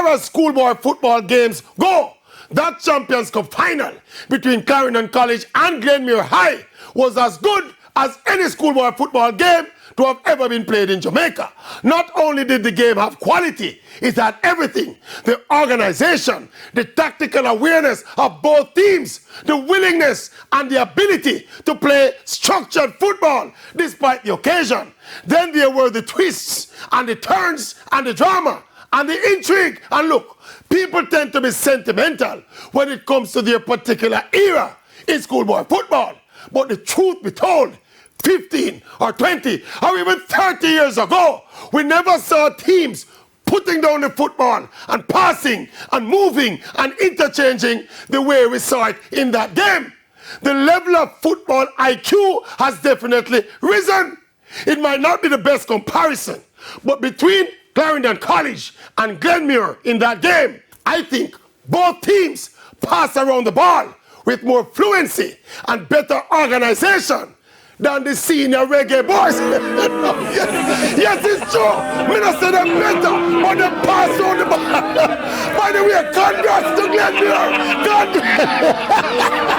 far as schoolboy football games go, that Champions Cup final between Clarendon College and Glenmuir High was as good as any schoolboy football game to have ever been played in Jamaica. Not only did the game have quality, it had everything. The organization, the tactical awareness of both teams, the willingness and the ability to play structured football despite the occasion. Then there were the twists and the turns and the drama and the intrigue. And look, people tend to be sentimental when it comes to their particular era in schoolboy football. But the truth be told, 15 or 20 or even 30 years ago, we never saw teams putting down the football and passing and moving and interchanging the way we saw it in that game. The level of football IQ has definitely risen. It might not be the best comparison, but between Clarendon College and Glenmuir in that game, I think both teams pass around the ball with more fluency and better organization than the senior reggae boys. Yes, it's true. Me not say them better, but they pass on the ball. By the way, congrats to Glenmuir. Congrats.